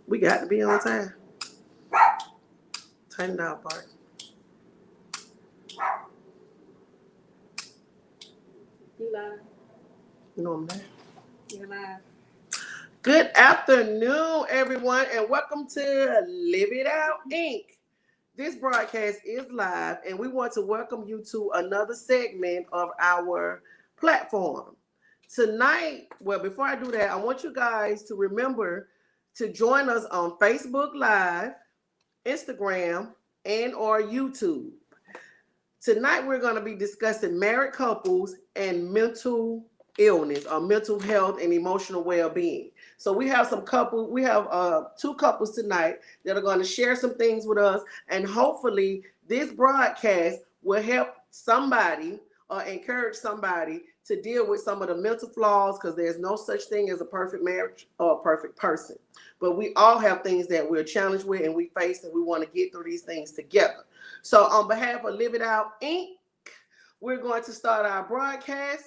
We got to be on time. Turn it out, Bart. You live. No, I'm not. You're live. Good afternoon, everyone, and welcome to Live It Out Inc. This broadcast is live, and we want to welcome you to another segment of our platform. Tonight, well, before I do that, I want you guys to remember to join us on Facebook Live, Instagram, and or YouTube. Tonight we're going to be discussing married couples and mental illness or mental health and emotional well-being. So we have two couples tonight that are going to share some things with us, and hopefully this broadcast will help somebody or encourage somebody to deal with some of the mental flaws, because there's no such thing as a perfect marriage or a perfect person. But we all have things that we're challenged with and we face, and we want to get through these things together. So on behalf of Live It Out Inc., we're going to start our broadcast,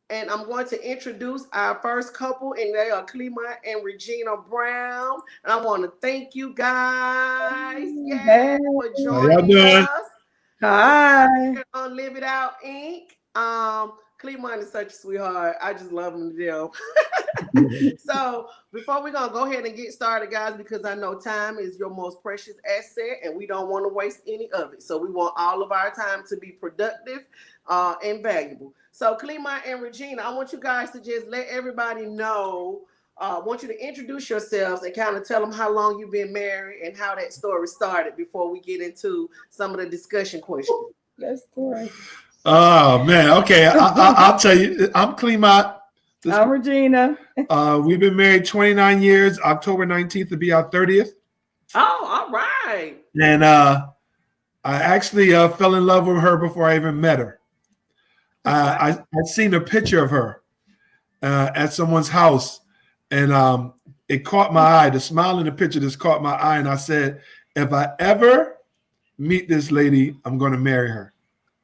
and I'm going to introduce our first couple, and they are Clema and Regina Brown. And I want to thank you guys, Hey, for How y'all joining doing? us hi. on Live It Out Inc. Cleveland is such a sweetheart. I just love him to death. So before we're gonna go ahead and get started, guys, because I know time is your most precious asset, and we don't want to waste any of it. So we want all of our time to be productive and valuable. So Clema and Regina, I want you guys to just let everybody know. I want you to introduce yourselves and kind of tell them how long you've been married and how that story started before we get into some of the discussion questions. That's story. Oh man, okay. I'll tell you. I'm Clemat. I'm Regina. We've been married 29 years. October 19th to be our 30th, Oh, all right. and I actually fell in love with her before I even met her. I'd seen a picture of her at someone's house, and it caught my eye. The smile in the picture just caught my eye, and I said, "If I ever meet this lady, I'm going to marry her."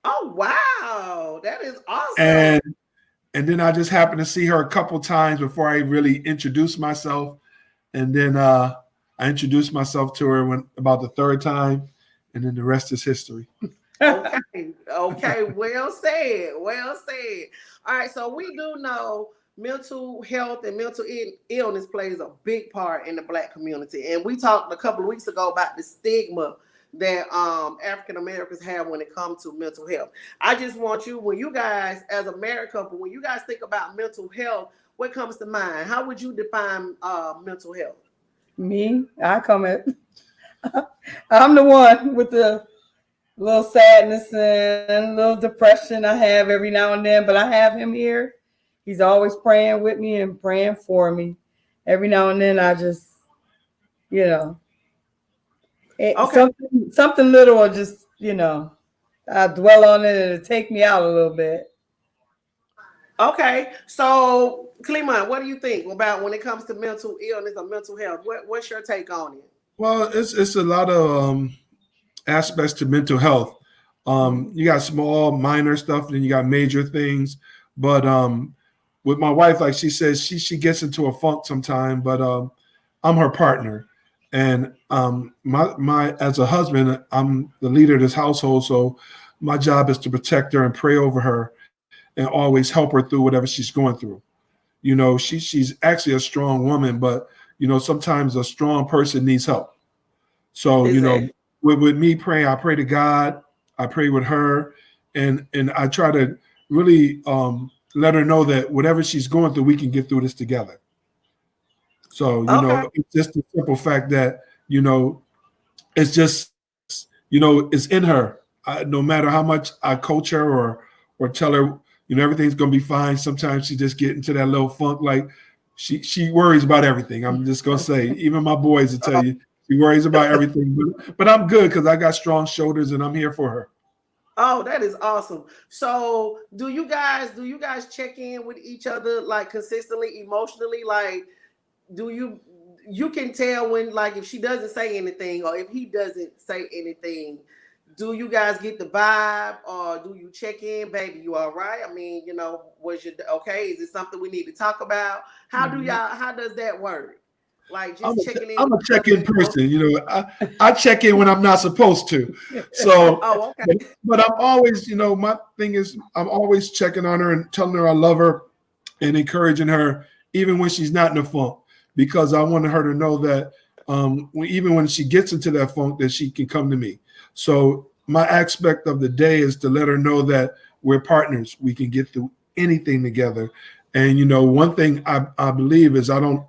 Oh, wow. That is awesome. And then I just happened to see her a couple times before I really introduced myself. And then I introduced myself to her when about the third time, and then the rest is history. Okay. Okay. Well said. Well said. All right. So we do know mental health and mental illness plays a big part in the Black community. And we talked a couple of weeks ago about the stigma that African Americans have when it comes to mental health. I just want you, when you guys, as a married couple, when you guys think about mental health, what comes to mind? How would you define mental health? Me, I come at. I'm the one with the little sadness and little depression I have every now and then, but I have him here. He's always praying with me and praying for me. Every now and then, I just, you know, Okay. something little will just, I dwell on it and it'll take me out a little bit. Okay. So, Clement, what do you think about when it comes to mental illness or mental health? What's your take on it? Well, it's a lot of aspects to mental health. Mhm. You got small, minor stuff, then you got major things. But with my wife, like she says, she gets into a funk sometime. But I'm her partner, and my as a husband, I'm the leader of this household. So my job is to protect her and pray over her, and always help her through whatever she's going through. She's actually a strong woman, but sometimes a strong person needs help. So Exactly. with me praying, I pray to God, I pray with her, and I try to really let her know that whatever she's going through, we can get through this together. So Okay. it's just the simple fact that it's just it's in her. No matter how much I coach her or tell her everything's gonna be fine. Sometimes she just get into that little funk, like she worries about everything. I'm just gonna say, even my boys will tell Oh, you she worries about everything. But I'm good because I got strong shoulders and I'm here for her. oh, that is awesome. So, do you guys check in with each other like consistently emotionally? Like, do you can tell when, like, if she doesn't say anything or if he doesn't say anything, do you guys get the vibe, or do you check in, baby, you all right? I mean, was you okay? Is it something we need to talk about? How Mhm. how does that work? Like I'm just checking in I'm with a each other. check-in person. I check in when I'm not supposed to. So, Oh, okay. but I'm always, my thing is I'm always checking on her and telling her I love her and encouraging her, even when she's not in a funk, because I want her to know that even when she gets into that funk, that she can come to me. So my aspect of the day is to let her know that we're partners. We can get through anything together. And one thing I believe is I don't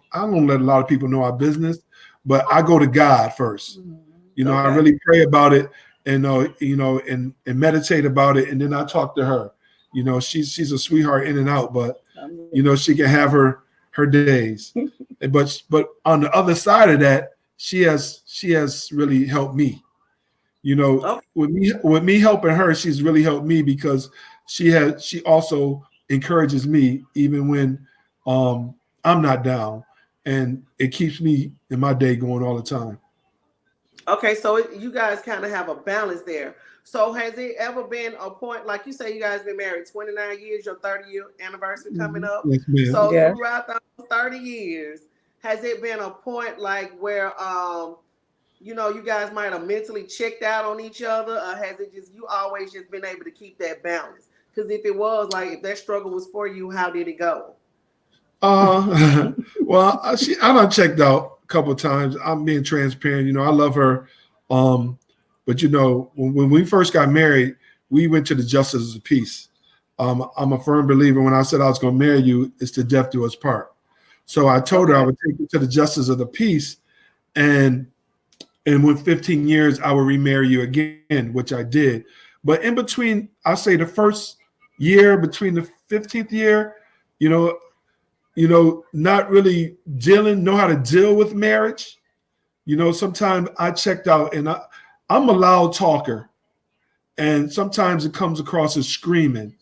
let a lot of people know our business, but I go to God first. I Okay. really pray about it and and meditate about it, and then I talk to her. She's a sweetheart in and out, but she can have her days. But on the other side of that, she has really helped me. Okay. With me helping her, she's really helped me because she also encourages me even when I'm not down, and it keeps me in my day going all the time. Okay, so you guys kind of have a balance there. So has it ever been a point, like you say, you guys been married 29 years, your 30-year anniversary coming up. Yes, ma'am. So Yeah. throughout those 30 years, has it been a point like where you guys might have mentally checked out on each other, or has it just you always just been able to keep that balance? Because if it was like if that struggle was for you, how did it go? Well, I done checked out a couple of times. I'm being transparent. I love her. Um, but when we first got married, we went to the justices of peace. I'm a firm believer when I said I was going to marry you, it's to death do us part. So I told her I Okay. would take her to the justice of the peace, and with 15 years I would remarry you again, which I did. But in between, I say the first year, between the 15th year, you know, not really know how to deal with marriage. Sometimes I checked out, and I'm a loud talker, and sometimes it comes across as screaming.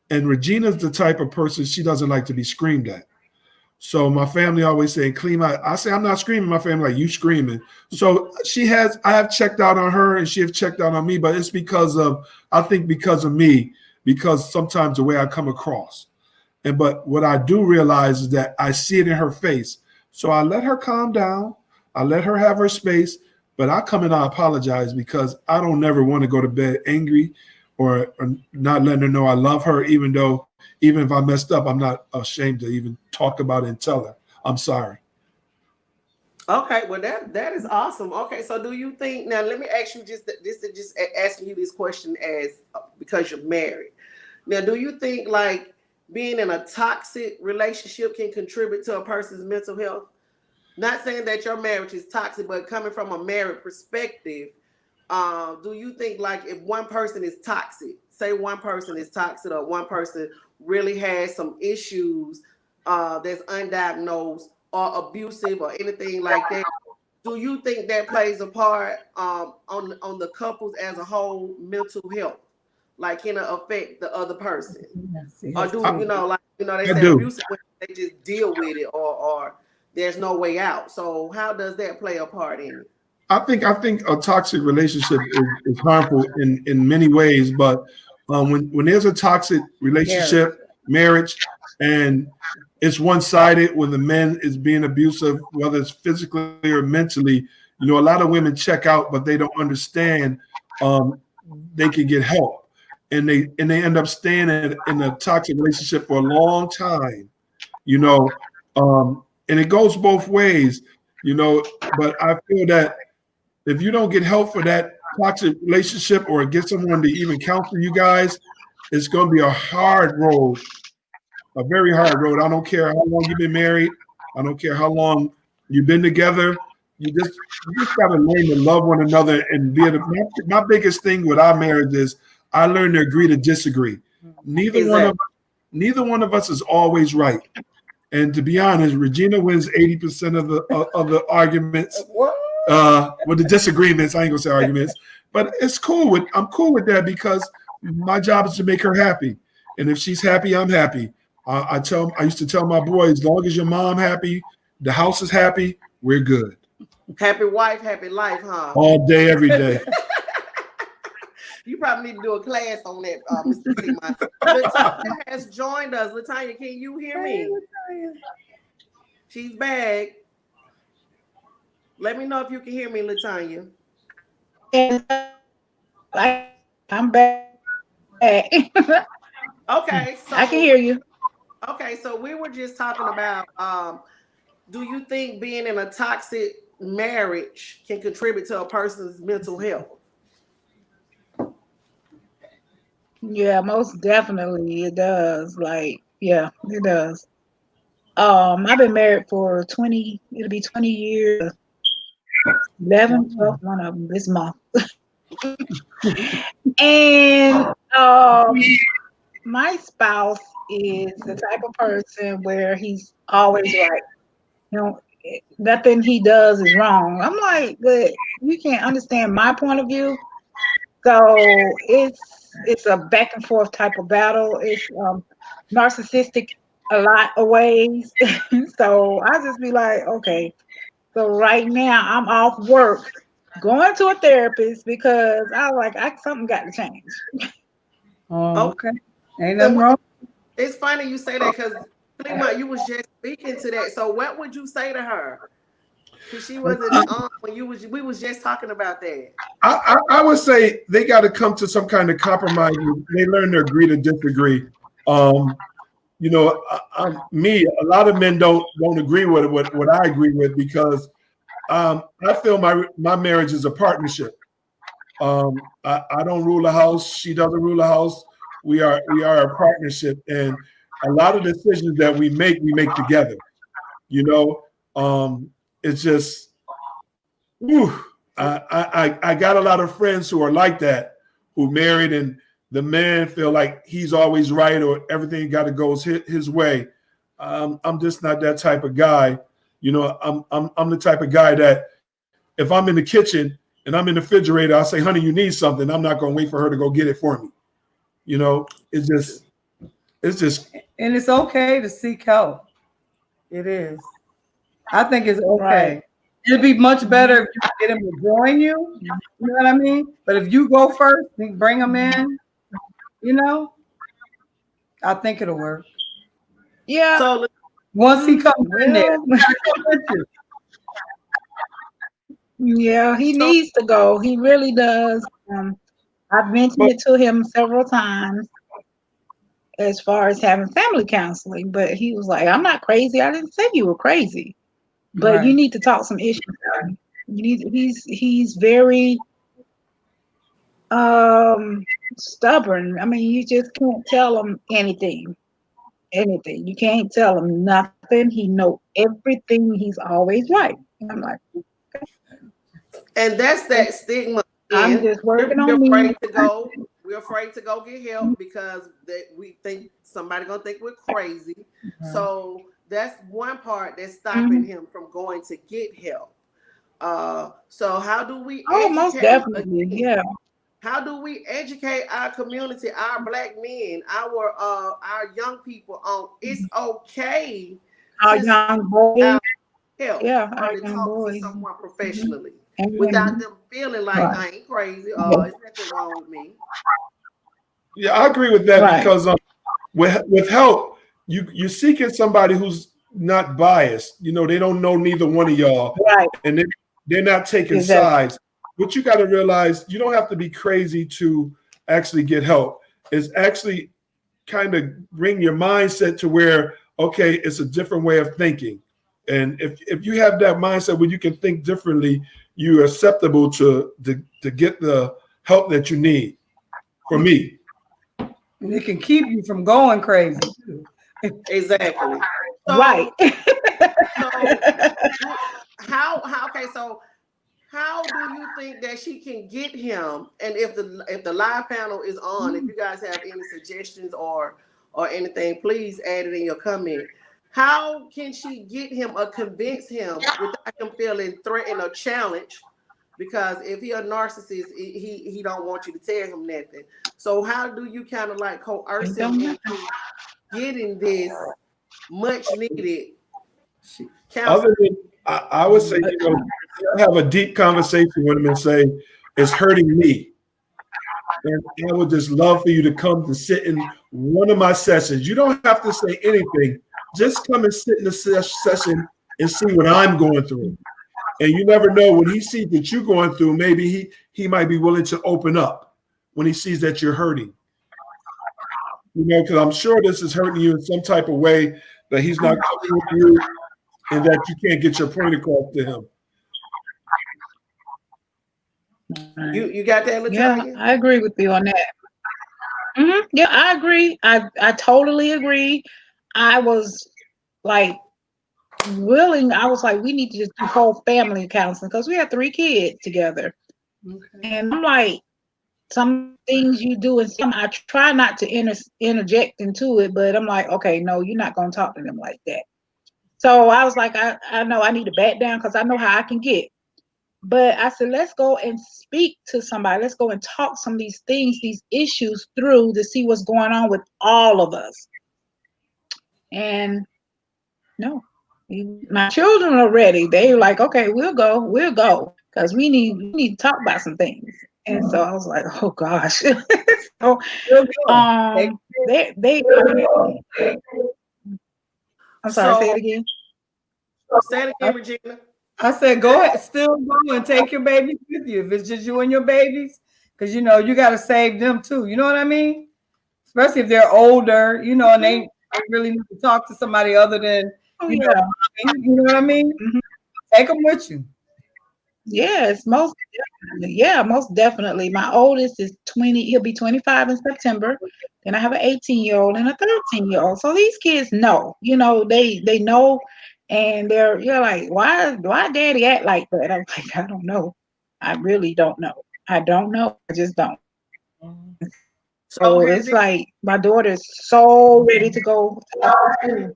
And Regina's the type of person, she doesn't like to be screamed at. So my family always say, clean out. I say, I'm not screaming. My family like, you screaming. So I have checked out on her and she has checked out on me, but it's I think because of me, because sometimes the way I come across. But what I do realize is that I see it in her face. So I let her calm down. I let her have her space, but I come and I apologize because I don't never want to go to bed angry or not letting her know I love her, even if I messed up, I'm not ashamed to even talk about it and tell her I'm sorry. Okay, well that is awesome. Okay, so do you think now? Let me ask you just asking you this question as because you're married. Now, do you think like being in a toxic relationship can contribute to a person's mental health? Not saying that your marriage is toxic, but coming from a married perspective, do you think like if one person is toxic, say one person is toxic or one person really has some issues that's undiagnosed or abusive or anything like that, do you think that plays a part on the couples as a whole mental health? Like can it affect the other person? Or do I, they I say do. abusive women, they just deal with it or there's no way out. So how does that play a part in it? I think a toxic relationship is harmful in many ways, but when there's a toxic Marriage. relationship, marriage, and it's one sided when the man is being abusive, whether it's physically or mentally, a lot of women check out, but they don't understand um, they can get help, and they end up staying in a toxic relationship for a long time, you know, and it goes both ways, but I feel that if you don't get help for that toxic relationship or get someone to even counsel you guys, it's going to be a hard road, a very hard road. I don't care how long you've been married. I don't care how long you've been together. You just got to learn to love one another and my biggest thing with our marriage is I learned to agree to disagree. Neither one of Exactly. neither one of us is always right. And to be honest, Regina wins 80% of the arguments What? with the disagreements. I ain't gonna say arguments, but I'm cool with that because my job is to make her happy, and if she's happy, I'm happy. I used to tell my boys, as long as your mom happy, the house is happy, we're good Happy wife, happy life, huh? all day, every day. You probably need to do a class on that, Mr. Cleveland. Latanya has joined us. Latanya, can you hear Hey, me? Latoya. She's back. Let me know if you can hear me, Latanya. I'm back. Okay, I can so hear you. we were just talking about do you think being in a toxic marriage can contribute to a person's mental health? Yeah, most definitely it does. Like, yeah, it does. I've been married for 20, it'll be 20 years, 11, 12, one of them this month. And my spouse is the type of person where he's always right. You know, nothing he does is wrong. I'm like, but you can't understand my point of view. So it's a back and forth type of battle. It's narcissistic a lot of ways. So I just be like, okay. So right now I'm off work, going to a therapist because I like I something got to change. Oh, Oh, okay. Ain't and nothing wrong. it's funny you say that because Prima, you was just speaking to that. So what would you say to her? Because she wasn't on when we was just talking about that. I would say they got to come to some kind of compromise. They learn to agree to disagree. Um, me, a lot of men don't agree with what I agree with because I feel my marriage is a partnership. I don't rule the house. She doesn't rule the house. We are a partnership, and a lot of decisions that we make together. You know, it's just, whew, I got a lot of friends who are like that, who married, and the man feel like he's always right or everything got to go his way. I'm just not that type of guy. I'm the type of guy that if I'm in the kitchen and I'm in the refrigerator, I'll say, honey, you need something. I'm not going to wait for her to go get it for me. It's just And it's okay to seek help. It is. I think it's Right. okay. It'd be much better if you get him to join you. You know what I mean? But if you go first and bring him in, you know, I think it'll work. Yeah. So Once he comes in there, Well, he gotta come with you. yeah, he so needs to go. He really does. I've mentioned but it to him several times as far as having family counseling, but he was like, I'm not crazy. I didn't say you were crazy, but you Right. need to talk some issues out. You need he's very um stubborn. I mean, you just can't tell him anything. Anything. You can't tell him nothing. He know everything. He's always right. And I'm like, and that's that stigma I'm in. just We're, working we're on me. afraid to go. We're afraid to go get help because that we think somebody gonna think we're crazy. Right. So that's one part that's stopping Mhm. him from going to get help. So how do we Oh, most educate definitely. again? Yeah. How do we educate our community, our black men, our young people on it's okay Our to seek young boys. out help Yeah, or our to young talk to boys. someone Mhm. professionally And without women. them feeling like Right. I ain't crazy Yeah. or it's nothing wrong with me. yeah, I agree with that Right. because with help, you're seeking somebody who's not biased. They don't know neither one of y'all, Right. and they're not taking Exactly. sides. What you got to realize, you don't have to be crazy to actually get help. It's actually kind of bring your mindset to where, okay, it's a different way of thinking. And if you have that mindset where you can think differently, you're acceptable to get the help that you need. For me, And it can keep you from going crazy too. Exactly. Right. So so do, how okay, so how do you think that she can get him? And if the live panel is on, if you guys have any suggestions or anything, please add it in your comment. How can she get him or convince him without him feeling threatened or challenged? Because if he a narcissist, he don't want you to tell him nothing. So how do you kind of like coerce It him don't matter. into getting this much needed She, counseling? other than I would say, have a deep conversation with him and say, it's hurting me. And I would just love for you to come to sit in one of my sessions. You don't have to say anything. Just come and sit in the session and see what I'm going through. And you never know when he sees that you're going through, maybe he might be willing to open up when he sees that you're hurting. You know, because I'm sure this is hurting you in some type of way that he's not coming with you and that you can't get your point across to him. You got that, Yeah, Latoya? I agree with you on that. Yeah, I agree. I totally agree. I was like willing. I was like, we need to just do whole family counseling because we have 3 kids together, Okay. and I'm like, some things you do and some I try not to interject into it, but I'm like, okay, no, you're not gonna talk to them like that. So I was like, I know I need to back down because I know how I can get. But I said, let's go and speak to somebody. Let's go and talk some of these things, these issues through to see what's going on with all of us. And no, my children are ready. They're like, okay, we'll go, because we need to talk about some things. And so I was like, oh gosh. So Real good. Take they I'm sorry, say it So again. say it again, Regina. I said, go ahead, still go and take your babies with you. If it's just you and your babies, because you know you got to save them too. You know what I mean? Especially if they're older, you know, and they really need to talk to somebody other than Oh you know, yeah. mommy, you know what I mean? Mhm. Take them with you. Yes, most definitely. Yeah, most definitely. My oldest is 20, he'll be 25 in September. Then I have an 18-year-old and a 13-year-old. So these kids know, they know, and you're like, why daddy act like that? I'm like, I don't know. I really don't know. I don't know. I just don't. So So has it's it? like my daughter is so ready to go to school.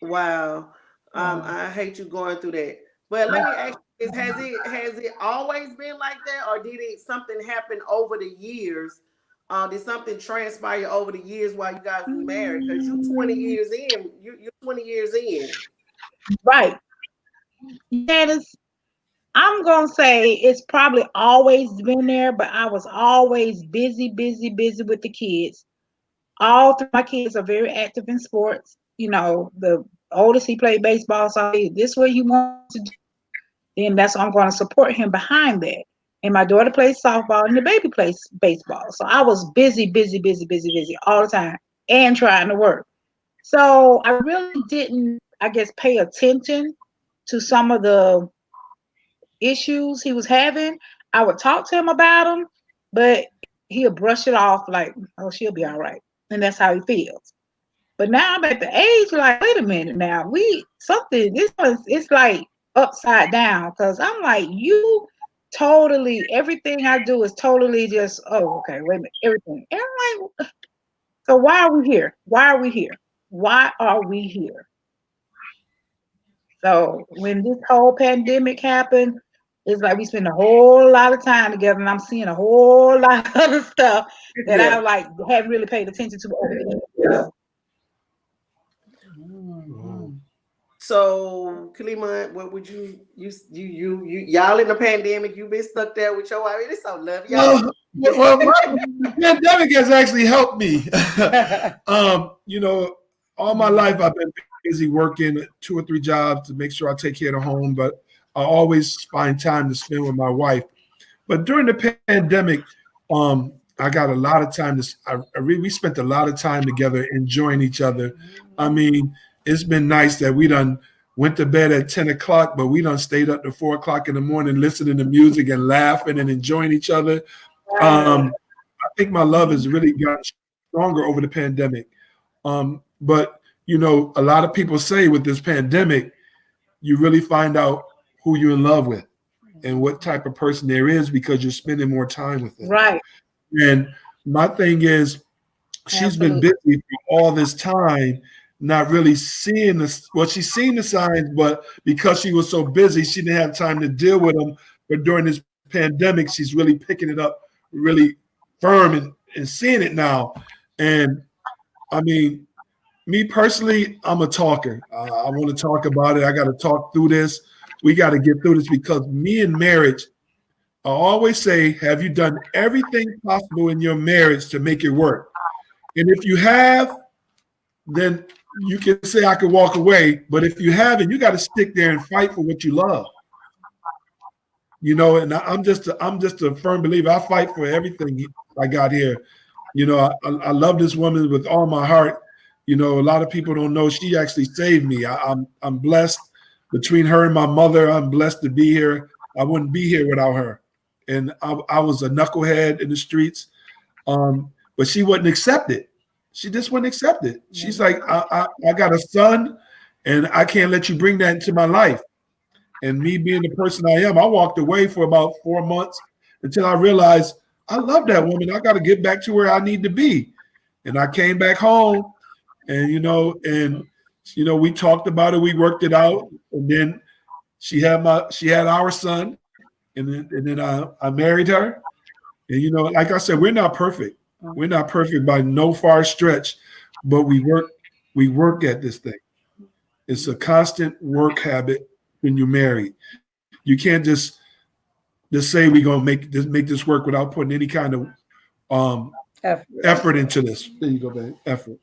Wow. Wow. I hate you going through that. But let me ask you this, has it always been like that, or did it something happen over the years? Did something transpire over the years while you guys were married? Because you 20 Mm, years in, you're 20 years in. right. Yes, I'm gonna say it's probably always been there, but I was always busy, busy, busy with the kids. All three of my kids are very active in sports. The oldest he played baseball, so hey, this what he wants to do, then that's what I'm going to support him behind that. And my daughter plays softball, and the baby plays baseball. So I was busy, busy, busy, busy, busy all the time, and trying to work. So I really didn't, I guess, pay attention to some of the issues he was having. I would talk to him about them, but he'll brush it off like, oh, she'll be all right. And that's how he feels. But now I'm at the age like, wait a minute now, it's like upside down because I'm like, you totally, everything I do is totally just, oh, okay, wait a minute, everything. And I'm like, so why are we here? Why are we here? Why are we here? So when this whole pandemic happened, it's like we spend a whole lot of time together, and I'm seeing a whole lot of other stuff that I Yeah. like haven't really paid attention to over the years. Mhm. So, Kalima, what would you y'all in the pandemic? You been stuck there with your wife. It's so love y'all. Well, the pandemic has actually helped me. You know, all my life I've been busy working 2 or 3 jobs to make sure I take care of the home, but I always find time to spend with my wife. But during the pandemic, I got a lot of time to. We spent a lot of time together, enjoying each other. I mean, it's been nice that we done went to bed at 10 o'clock, but we done stayed up to 4 o'clock in the morning, listening to music and laughing and enjoying each other. I think my love has really gotten stronger over the pandemic. But you know, a lot of people say with this pandemic, you really find out who you're in love with and what type of person there is because you're spending more time with them. Right. And my thing is, she's been Absolutely. busy for all this time, not really seeing this. Well, she's seen the signs, but because she was so busy, she didn't have time to deal with them. But during this pandemic, she's really picking it up really firm and seeing it now. And I mean, me personally, I'm a talker. I want to talk about it. I got to talk through this. We got to get through this because me and marriage, I always say, have you done everything possible in your marriage to make it work? And if you have, then you can say I could walk away, but if you haven't, you got to stick there and fight for what you love. And I'm just a firm believer. I fight for everything I got here. I love this woman with all my heart. A lot of people don't know she actually saved me. I'm blessed between her and my mother. I'm blessed to be here. I wouldn't be here without her. And I was a knucklehead in the streets, but she wouldn't accept it. She just wouldn't accept it. She's like, I got a son, and I can't let you bring that into my life. And me being the person I am, I walked away for about 4 months until I realized I love that woman. I got to get back to where I need to be. And I came back home, and we talked about it, we worked it out, and then she had our son, and then I married her. And like I said, we're not perfect. We're not perfect by no far stretch, but we work at this thing. It's a constant work habit when you're married. You can't just say we're gonna make this work without putting any kind of effort into this. There you go, babe. Effort.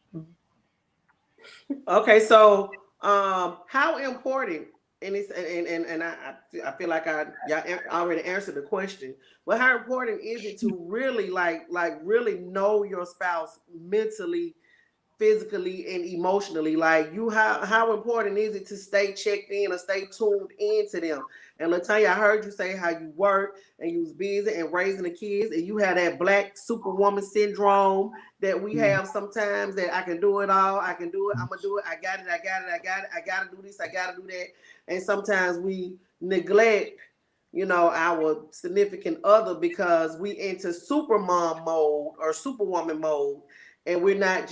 Okay, so how important, and it's and I feel like y'all already answered the question, but how important is it to really like really know your spouse mentally, physically, and emotionally? Like how important is it to stay checked in or stay tuned into them? And Latanya, I heard you say how you work and you was busy and raising the kids, and you had that black superwoman syndrome that we have sometimes, that I can do it all, I can do it, I'm gonna do it, I got it, I gotta do this, I gotta do that. And sometimes we neglect, our significant other because we into super mom mode or superwoman mode, and we're not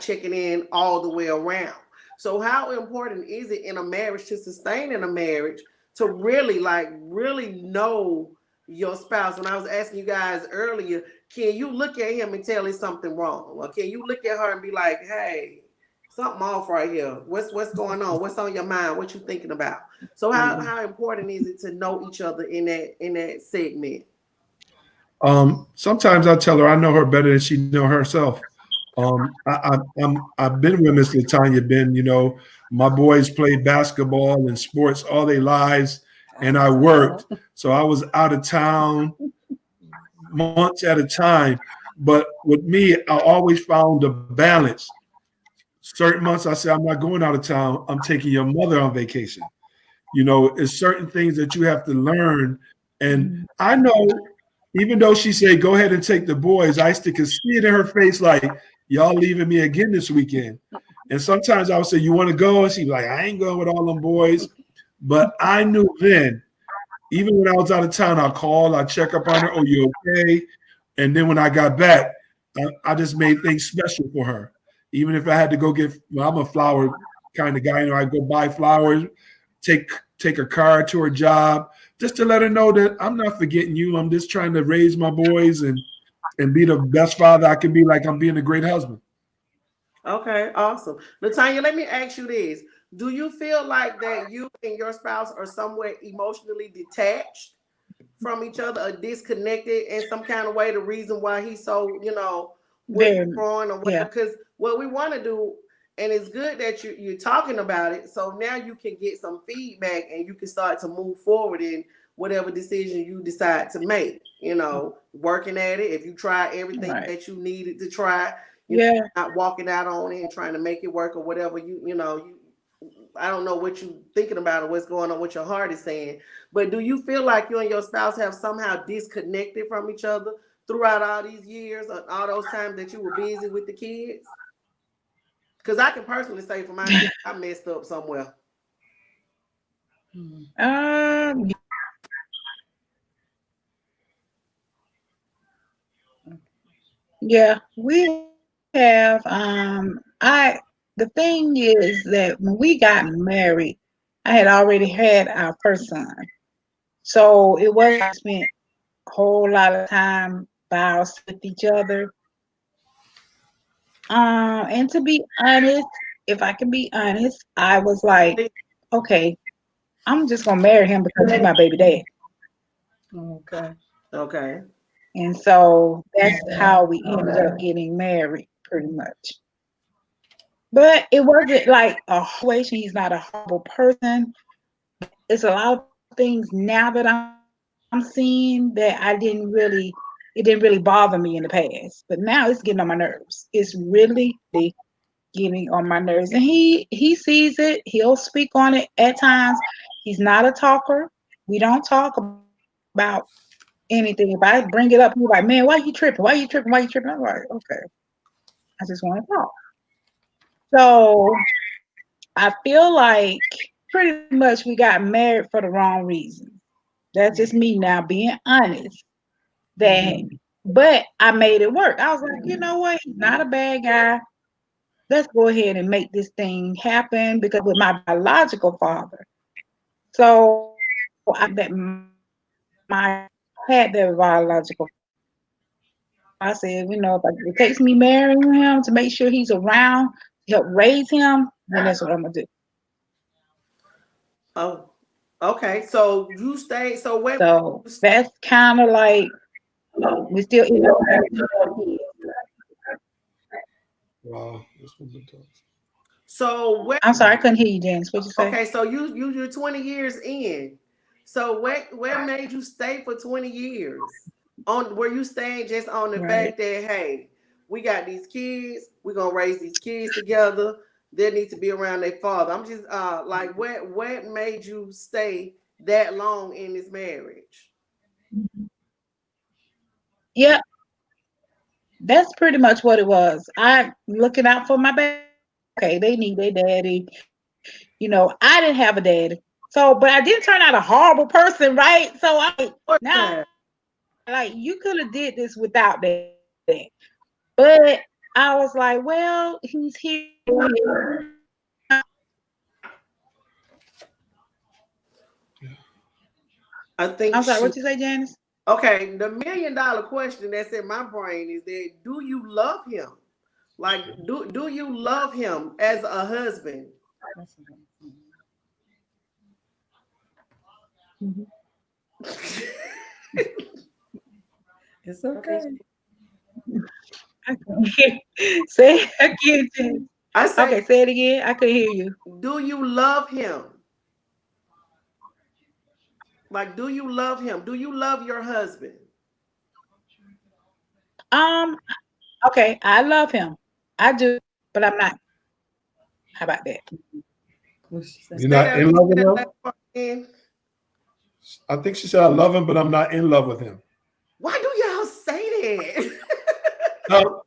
checking in all the way around. So how important is it in a marriage, to sustain in a marriage, to really know your spouse? When I was asking you guys earlier, can you look at him and tell he's something wrong? Or can you look at her and be like, hey, something off right here. What's going on? What's on your mind? What you thinking about? So how important is it to know each other in that segment? Sometimes I tell her I know her better than she know herself. I've been with Miss Latanya. My boys played basketball and sports all their lives, and I worked. So I was out of town months at a time. But with me, I always found a balance. Certain months I said, I'm not going out of town. I'm taking your mother on vacation. It's certain things that you have to learn. And I know, even though she said, go ahead and take the boys, I still can see it in her face like, y'all leaving me again this weekend. And sometimes I would say, you want to go? And she'd be like, I ain't going with all them boys. But I knew then, even when I was out of town, I called, I check up on her, oh, you okay? And then when I got back, I just made things special for her. Even if I had to go I'm a flower kind of guy, I go buy flowers, take a car to her job, just to let her know that I'm not forgetting you. I'm just trying to raise my boys and be the best father I can be, like I'm being a great husband. Okay, awesome. Latanya, let me ask you this. Do you feel like that you and your spouse are somewhat emotionally detached from each other, or disconnected in some kind of way? The reason why he's so, Very, withdrawing or whatever. yeah, Because what we want to do, and it's good that you're talking about it, so now you can get some feedback and you can start to move forward in whatever decision you decide to make. Working at it. If you try everything right. that you needed to try, Yeah, not walking out on it and trying to make it work or whatever, I don't know what you thinking about or what's going on, what your heart is saying. But do you feel like you and your spouse have somehow disconnected from each other throughout all these years or all those times that you were busy with the kids? Because I can personally say for myself, I messed up somewhere. um, yeah, we have. The thing is that when we got married, I had already had our first son, so it wasn't like we spent a whole lot of time by ourselves with each other. And to be honest, if I can be honest, I was like, okay, I'm just gonna marry him because he's my baby dad. Okay. Okay. And so that's how we ended up getting married, pretty much. But it wasn't like a situation. He's not a horrible person. It's a lot of things now that I'm seeing that it didn't really bother me in the past. But now it's getting on my nerves. It's really getting on my nerves. And he sees it. He'll speak on it at times. He's not a talker. We don't talk about anything. If I bring it up, he's like, "Man, why you tripping? Why you tripping? Why you tripping?" I'm like, "Okay, I just want to talk." So I feel like pretty much we got married for the wrong reason. That's just me now being honest. That, but I made it work. I was like, you know what? He's not a bad guy. Let's go ahead and make this thing happen because with my biological father. So I felt that my had their biological father. So I said, if it takes me marrying him to make sure he's around to help raise him, then that's what I'm gonna do. Oh, okay. So you stayed. So wait. So that's kind of like we still end up having kids. Wow, this one's a tough. So what? I'm sorry, I couldn't hear you, Janice. What'd you say? Okay. So you're 20 years in. So what made you stay for 20 years? On were you staying just on the Right. fact that hey, we got these kids, we're gonna raise these kids together. They need to be around their father. I'm just like what made you stay that long in this marriage? Yeah, that's pretty much what it was. I looking out for my baby. Okay, they need their daddy. I didn't have a daddy. So, but I didn't turn out a horrible person, right? So I Of course now not. like you could have did this without that. But I was like, well, he's here. I think I'm sorry, she what you say, Janice? okay, the $1 million question that's in my brain is that do you love him? Like do you love him as a husband? Mhm. It's okay. I couldn't hear. Say it again, Janice. I say Okay, say it again. I couldn't hear you. do you love him? Like, do you love him? Do you love your husband? Um, okay, I love him. I do, but I'm not. How about that? What she say? You're Say not that. in Say love with that him? last part again. I think she said, I love him, but I'm not in love with him. Why do y'all say that? No,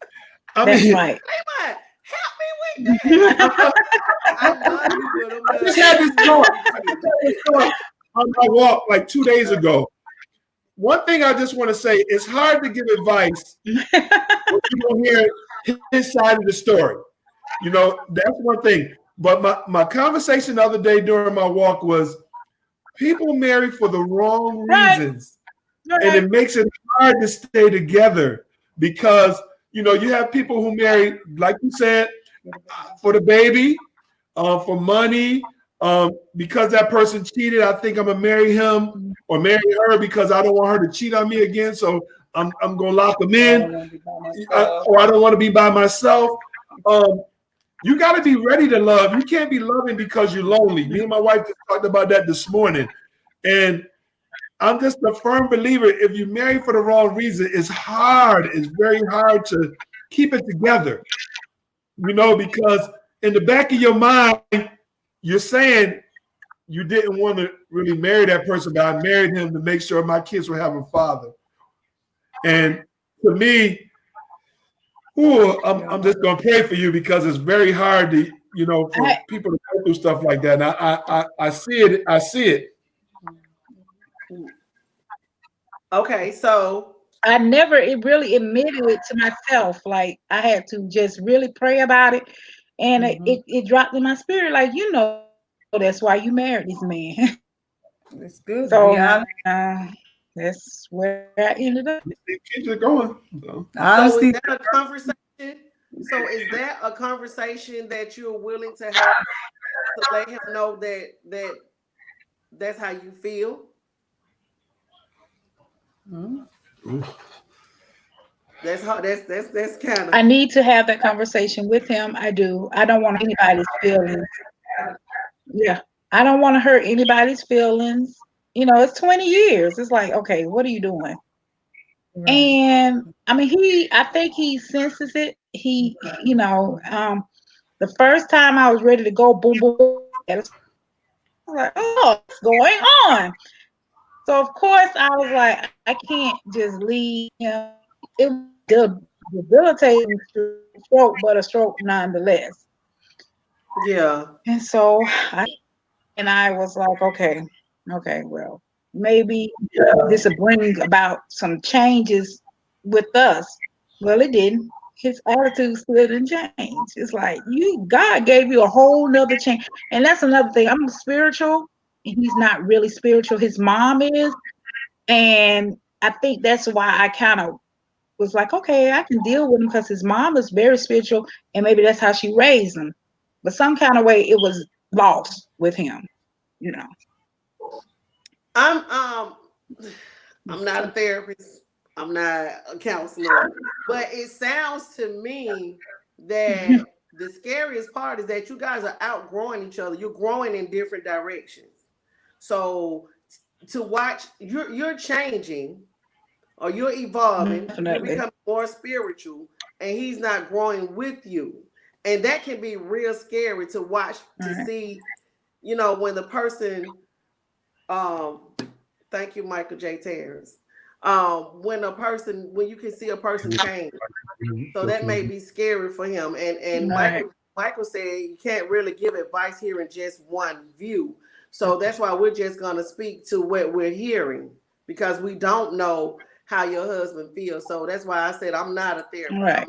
I That's mean, right. Raymond, help me with that. I, I know you would have I just loved had it. this You thought. love I just it had this thought on my walk like 2 days ago. One thing I just want to say, it's hard to give advice when you don't hear his side of the story. That's one thing. But my conversation the other day during my walk was people marry for the wrong Right, reasons. And right. it makes it hard to stay together because, you have people who marry, like you said, for the baby, for money, because that person cheated. I think I'm gonna marry him or marry her because I don't want her to cheat on me again. So I'm gonna lock them I in, don't want to be by myself. or I don't want to be by myself. Um, you got to be ready to love. You can't be loving because you're lonely. Me and my wife just talked about that this morning, and I'm just a firm believer. If you marry for the wrong reason, it's hard. It's very hard to keep it together. Because in the back of your mind, you're saying you didn't want to really marry that person, but I married him to make sure my kids will have a father. And to me, I'm just gonna pray for you because it's very hard for I people to go through stuff like that. And I see it. I see it. too. Okay, so I never really admitted it to myself. Like I had to just really pray about it, and Mm-hmm. it dropped in my spirit. Like that's why you married this man. It's good to be So honest. that's where I ended up. Keep it going. So, so is Honesty. that a conversation? So is that a conversation that you're willing to have to let him know that's how you feel? Mm-hmm. ooh, That's hard. That's kind I of. need to have that conversation with him. I do. I don't want anybody's feelings. Yeah. I don't want to hurt anybody's feelings. It's 20 years. It's like, okay, what are you doing? Right. And I mean, I think he senses it. The first time I was ready to go boom, boom, boom, I was like, oh, what's going on? So of course I was like, I can't just leave him. It was debilitating stroke, but a stroke nonetheless. Yeah. And so I was like, okay, well, maybe this will bring about some changes with us. Well, it didn't. His attitude still didn't change. It's like God gave you a whole nother change. And that's another thing. I'm spiritual, and he's not really spiritual. His mom is. And I think that's why I kind of was like, okay, I can deal with him because his mom is very spiritual, and maybe that's how she raised him. But some kind of way it was lost with him, you know. I'm I'm not a therapist. I'm not a counselor, but it sounds to me that the scariest part is that you guys are outgrowing each other. You're growing in different directions. So to watch, you're changing or you're evolving. You're Definitely. becoming more spiritual, and he's not growing with you, and that can be real scary to watch All to right. see. You know when the person um thank you, Michael J. Terrence. When you can see a person change, so that may be scary for him. And All right. Michael said you can't really give advice here in just one view. So that's why we're just gonna speak to what we're hearing because we don't know how your husband feels. So that's why I said I'm not a All therapist. right.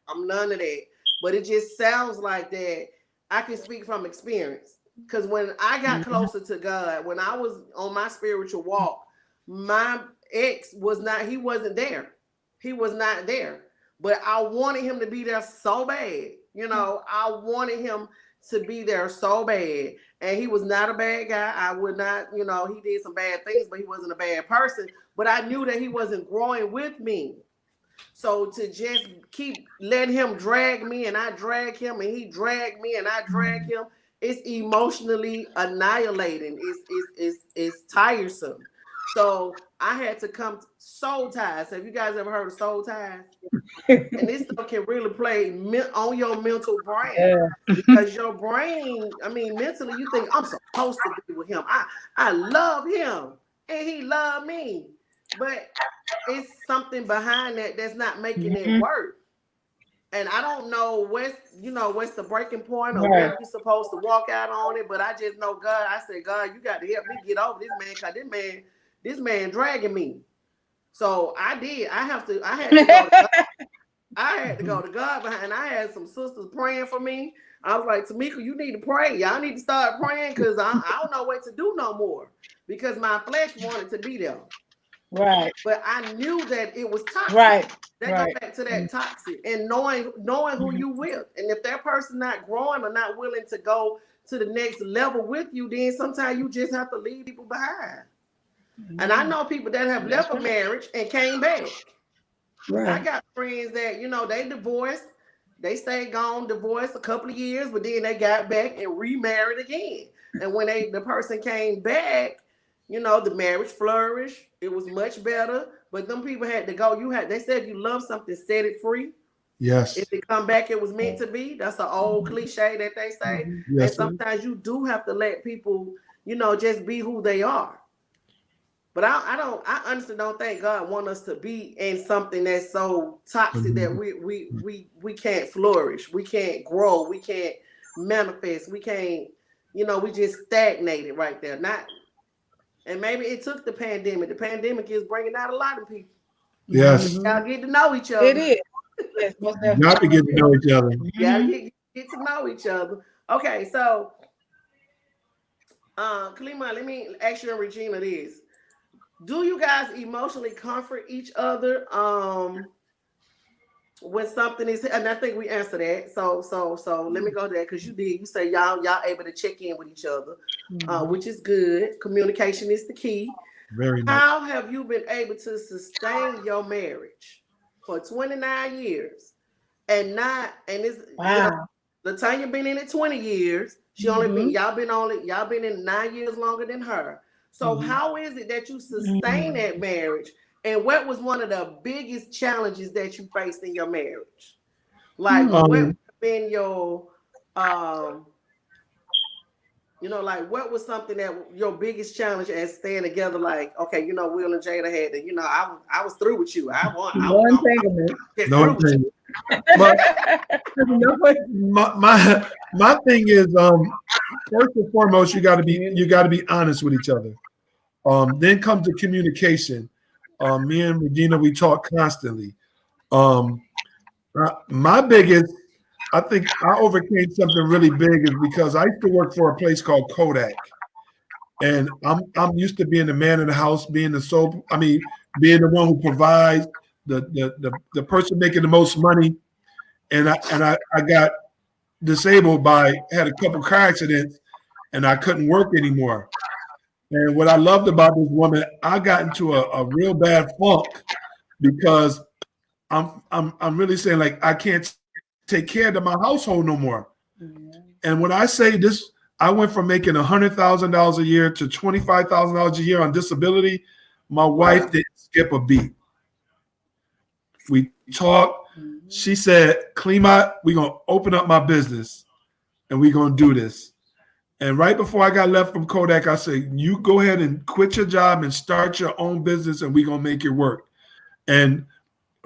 I'm none of that. But it just sounds like that. I can speak from experience. Because when I got Mhm. closer to God, when I was on my spiritual walk, my ex was not, he wasn't there. He was not there. But I wanted him to be there so bad. I wanted him to be there so bad. And he was not a bad guy. I would not, he did some bad things, but he wasn't a bad person. But I knew that he wasn't growing with me. So to just keep letting him drag me and I drag him and he drag me and I drag him, it's emotionally annihilating. It's tiresome. So I had to come soul ties. Have you guys ever heard of soul ties? And this stuff can really play on your mental brain Yeah. because your brain, I mean, mentally, you think I'm supposed to be with him. I love him and he loved me, but it's something behind that that's not making it Mhm. work. And I don't know what's the breaking point or Right. when you're supposed to walk out on it. But I just know God. I said, God, you got to help me get over this man, cause this man dragging me. So I did. I had to go to God. I had to go to God behind. I had some sisters praying for me. I was like, Tamika, you need to pray. Y'all need to start praying because I don't know what to do no more because my flesh wanted to be there. Right. But I knew that it was toxic. Right. That go Right. back to that toxic and knowing who Mhm. you with. And if that person not growing or not willing to go to the next level with you, then sometimes you just have to leave people behind. And I know people that have That's left a right. marriage and came back. I Right. got friends that, they divorced, they stayed gone, divorced a couple of years, but then they got back and remarried again. And when the person came back, the marriage flourished. It was much better. But them people had to go. They said if you love something, set it free. If Yes. it come back, it was meant to be. That's an old cliche that they say. And Yes, sir. sometimes you do have to let people, just be who they are. But I honestly don't think God want us to be in something that's so toxic that Mhm. we can't flourish, we can't grow, we can't manifest, we can't, we just stagnated right there. Not, and maybe it took the pandemic. The pandemic is bringing out a lot of people. Yes. Mhm. Y'all get to know each It other. is. Yes, most You got to definitely. get to know each other. Y'all Mhm. get to know each other. Okay, so Kalima, let me ask you and Regina this. Do you guys emotionally comfort each other? When something is, and I think we answered that. So let me go there because you did. You say y'all able to check in with each other, Mhm. which is good. Communication is the key. Very much. How have you been able to sustain your marriage? for 29 years. And not, and it's, Wow. Latanya been in it 20 years. She only been, Mhm. y'all been in 9 years longer than her. So Mhm. how is it that you sustain Mm. that marriage? And what was one of the biggest challenges that you faced in your marriage? Like Hmm. what Um, been your um like what was something that your biggest challenge as staying together? Like, okay, Will and Jada had to, I was through with you. I No don't know, entanglement. get no through with you. thing. My, No my thing is, first and foremost, you community. got to be honest with each other. Then comes the communication. Me and Regina, we talk constantly. Um, my biggest, I think I overcame something really big is because I used to work for a place called Kodak, and I'm used to being the man in the house, being the sole. I mean, being the one who provides, the person making the most money, and I got disabled by had a couple car accidents, and I couldn't work anymore. And what I loved about this woman, I got into a real bad funk because I'm really saying like I can't take care of my household no more. Yeah. And when I say this, I went from making $100,000 a year to $25,000 a year on disability. My wife Wow. didn't skip a beat. We talked. Mhm. She said, "Klima, we're gonna open up my business and we're gonna do this." And right before I got left from Kodak, I said, "You go ahead and quit your job and start your own business, and we're gonna make it work." And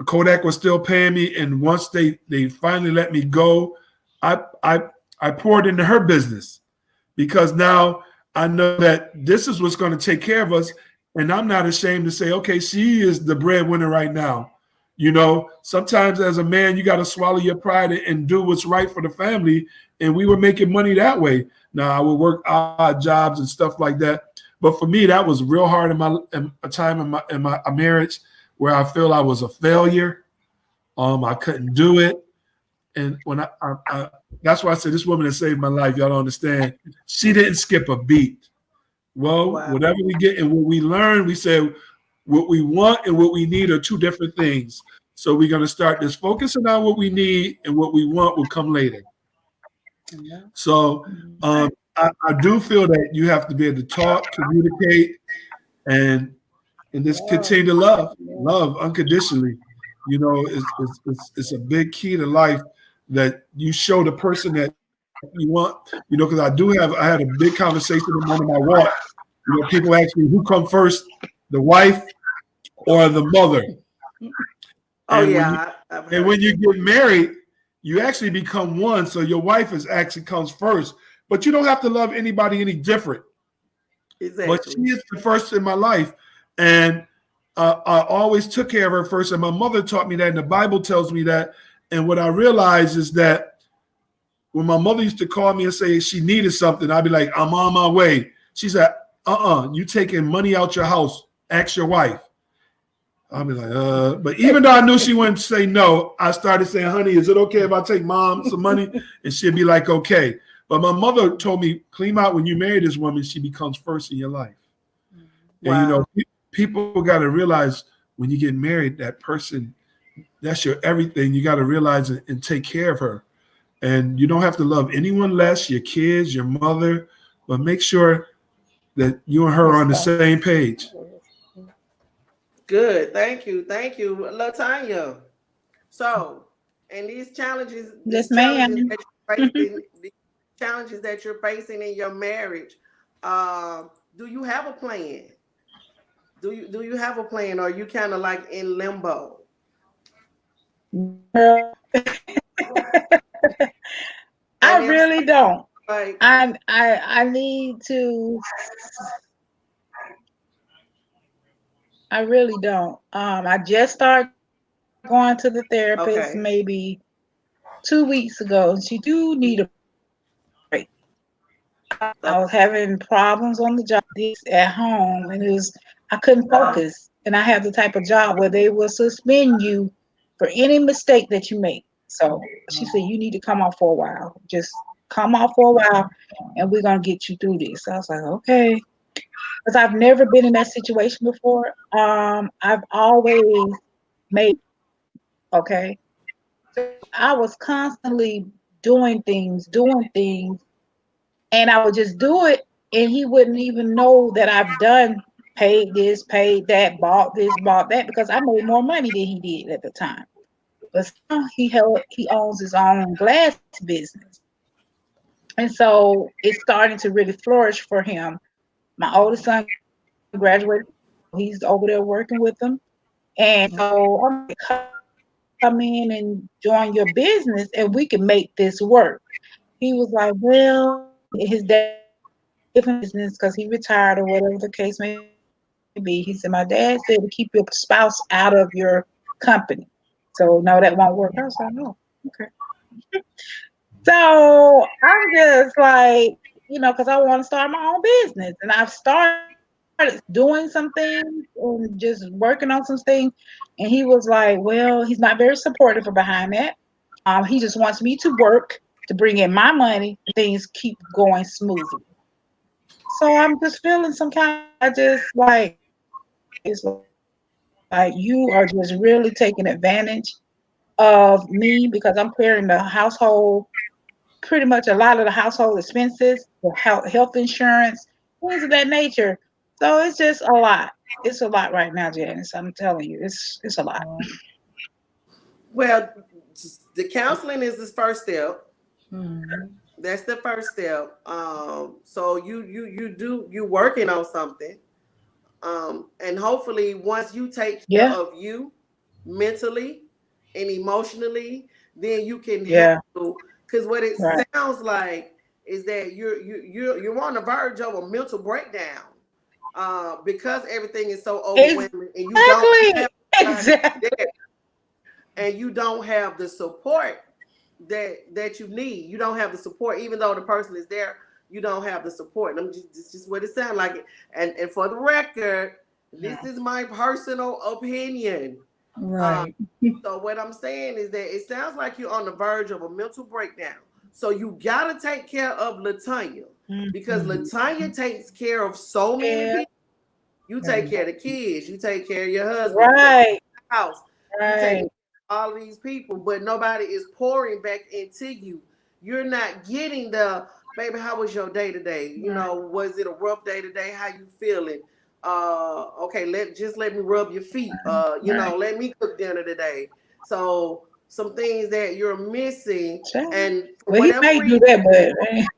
Kodak was still paying me, and once they finally let me go, I I I poured into her business because now I know that this is what's going to take care of us, and I'm not ashamed to say, okay, she is the breadwinner right now. Sometimes as a man, you got to swallow your pride and do what's right for the family. And we were making money that way. Now I would work odd jobs and stuff like that. But for me, that was real hard in a time in my marriage where I feel I was a failure. I couldn't do it. And when I that's why I said this woman that saved my life. Y'all don't understand. She didn't skip a beat. Well, Wow. whatever we get and what we learn, we say what we want and what we need are two different things. So we're going to start this focusing on what we need, and what we want will come later. Yeah. So I do feel that you have to be able to talk, communicate, and just Love. continue to love, Yeah. love unconditionally. It's a big key to life that you show the person that you want. Because I had a big conversation in one of my walks. People ask me who come first, the wife or the mother. Oh And yeah, I've when heard you that. get married, you actually become one. So your wife is actually comes first, but you don't have to love anybody any different. But she Exactly. is the first in my life, and I always took care of her first. And my mother taught me that, and the Bible tells me that. And what I realized is that when my mother used to call me and say she needed something, I'd be like, "I'm on my way." She said, you taking money out your house? Ask your wife. I'll be like, But even though I knew she wouldn't say no, I started saying, "Honey, is it okay if I take mom some money?" And she'd be like, "Okay." But my mother told me, "Clean out when you marry this woman, she becomes first in your life." And Wow. people got to realize when you get married, that person, that's your everything. You got to realize it and take care of her. And you don't have to love anyone less, your kids, your mother, but make sure that you and her are on the Respect. same page. Good. Thank you. Thank you, Latanya. So, and Yes, ma'am. these challenges that you're facing in your marriage, do you have a plan? Do you have a plan, or are you kind of like in limbo? Girl, I And if so, really don't. like, I need to. I really don't. I just started going to the therapist maybe okay, 2 weeks ago, and she do need a break. I was having problems on the job, this at home, and I couldn't focus. And I have the type of job where they will suspend you for any mistake that you make. So she said you need to come off for a while. Just come off for a while, and we're gonna get you through this. I was like, okay, because I've never been in that situation before. I've always made Okay. So I was constantly doing things, and I would just do it, and he wouldn't even know that I've done paid this, paid that, bought this, bought that, because I made more money than he did at the time. But now he owns his own glass business. And so it's starting to really flourish for him. My oldest son graduated. He's over there working with them. And so I'm like, come in and join your business and we can make this work. He was like, well, his dad was different business because he retired or whatever the case may be. He said, my dad said to keep your spouse out of your company. So no, that won't work. I was like, no, okay. So I'm just like, because I want to start my own business. And I've started doing some things and just working on some things. And he was like, well, he's not very supportive behind that. He just wants me to work to bring in my money and things keep going smoothly. So I'm just feeling some kind of way. I just like, it's like you are just really taking advantage of me because I'm clearing the household, pretty much a lot of the household expenses, the health insurance, things of that nature. So it's just a lot. It's a lot right now, Janice. I'm telling you, it's a lot. Well, the counseling is the first step. Mhm. That's the first step. So you working on something. And hopefully once you take care Yeah, of you mentally and emotionally, then you can yeah, handle. Because what it right. sounds like is that you're on the verge of a mental breakdown, because everything is so overwhelming and you don't Exactly. have anybody Exactly. there, and you don't have the support that you need. You don't have the support, even though the person is there. You don't have the support. This is just what it sounds like. And for the record, Yeah. this is my personal opinion. Uh, Right. so what I'm saying is that it sounds like you're on the verge of a mental breakdown. So you gotta take care of Latanya, because Mhm. Latanya takes care of so many Yeah. people. You take Right. care of the kids. You take care of your husband. You take care Right. of the house. You take care Right. of all of these people, but nobody is pouring back into you. You're not getting the baby. How was your day today? Right. Was it a rough day today? How you feeling? Okay, let me rub your feet. Right. Let me cook dinner today. So some things that you're missing, Sure. and for Well, he whatever may do reason, that,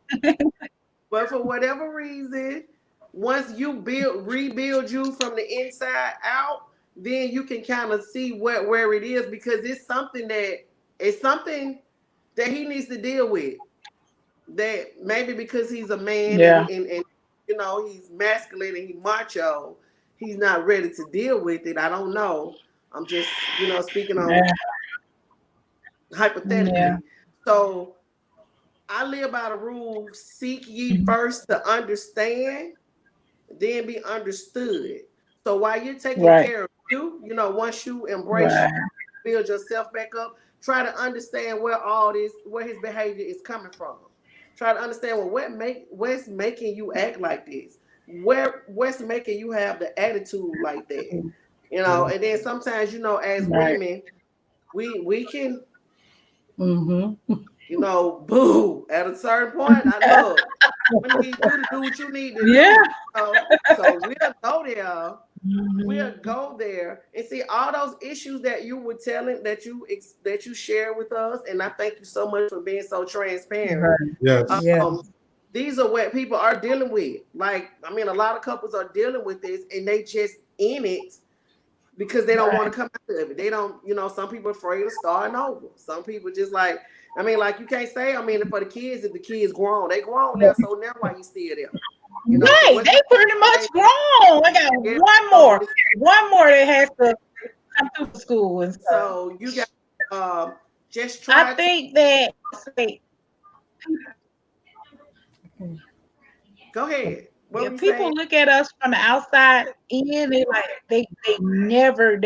but for whatever reason, once you rebuild you from the inside out, then you can kind of see where it is, because it's something that he needs to deal with. That maybe because he's a man yeah. and he's masculine and he macho, he's not ready to deal with it. I don't know. I'm just speaking on Yeah. Yeah. hypothetically. So I live by the rule: seek ye Mhm. first to understand, then be understood. So while you're taking Right. care of you, once you embrace you, Right. build yourself back up, try to understand where his behavior is coming from. Try to understand, well, what's making you act like this? What's making you have the attitude like that? And then sometimes, as Right. women, we can, Mm-hmm. boo at a certain point. I look, we need you to do what you need to Yeah. do. So we'll go there. We'll Mhm. go there and see all those issues that you were telling, that you share with us. And I thank you so much for being so transparent. Right. Yes. Yeah. Um, these are what people are dealing with. Like, I mean, a lot of couples are dealing with this, and they just in it because they don't want Right. to come out of it. They don't, some people are afraid of starting over. Some people just like, I mean, like you can't say, I mean, for the kids, if the kids grown, they grown now, so now why you still there? So Right. what's They pretty much grown. I got yeah, one so more. One more that has to come through school and stuff. you got just I try to think that say, go ahead. What yeah, were you people saying? look at us from the outside in, they never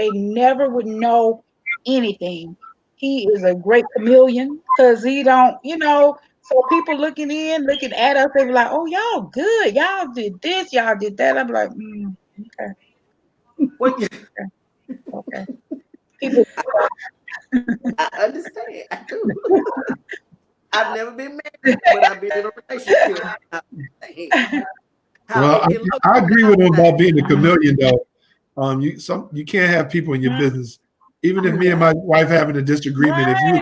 would know anything. He is a great chameleon because he don't, so people looking at us, they be like, oh, y'all good. Y'all did this, y'all did that. I'm like, okay, What okay, okay. People I understand. I do. I've never been married, but I've been in a relationship. I understand how Well, it can look I on the agree with him outside. about being a chameleon, though. You can't have people in your business. Even if me and my wife having a disagreement, Right.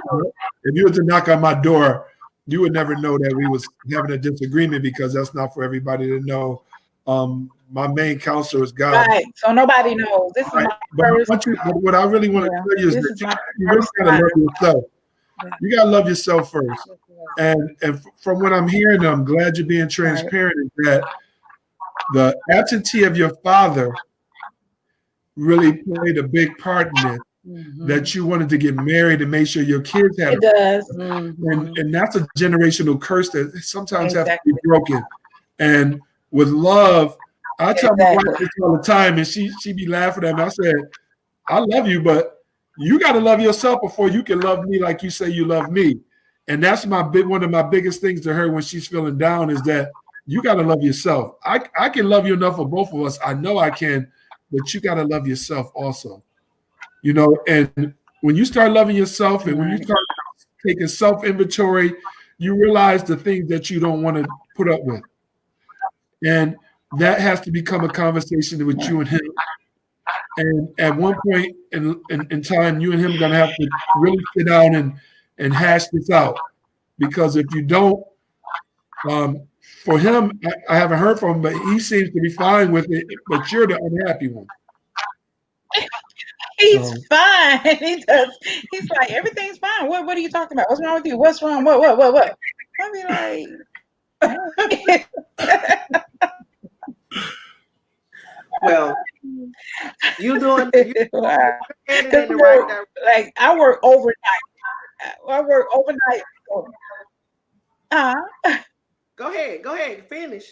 if you were to knock on my door, you would never know that we was having a disagreement because that's not for everybody to know. My main counselor is God. Right. So nobody knows. This is Right? my But first. what I really want to Yeah. tell you is This that is my you really first gotta time. love yourself. You gotta love yourself first. And from what I'm hearing, I'm glad you're being transparent. Is that the absentee of your father really played a big part in this? That you wanted to get married and make sure your kids had It does. and that's a generational curse that sometimes has to be Exactly. broken. And with love, I tell my wife Exactly. this all the time, and she be laughing at me. I said, I love you, but you got to love yourself before you can love me like you say you love me. And that's one of my biggest things to her when she's feeling down is that you got to love yourself. I can love you enough for both of us. I know I can, but you got to love yourself also. And when you start loving yourself and when you start taking self inventory, you realize the things that you don't want to put up with. And that has to become a conversation with you and him. And at one point in time, you and him are going to have to really sit down and hash this out. Because if you don't, for him, I haven't heard from him, but he seems to be fine with it. But you're the unhappy one. He's So, fine. He does. He's like, everything's fine. What are you talking about? What's wrong with you? What's wrong? What? I be like, Well, you wow. headed 'Cause in the right direction. like I work overnight. I work overnight. Uh, Go ahead, finish.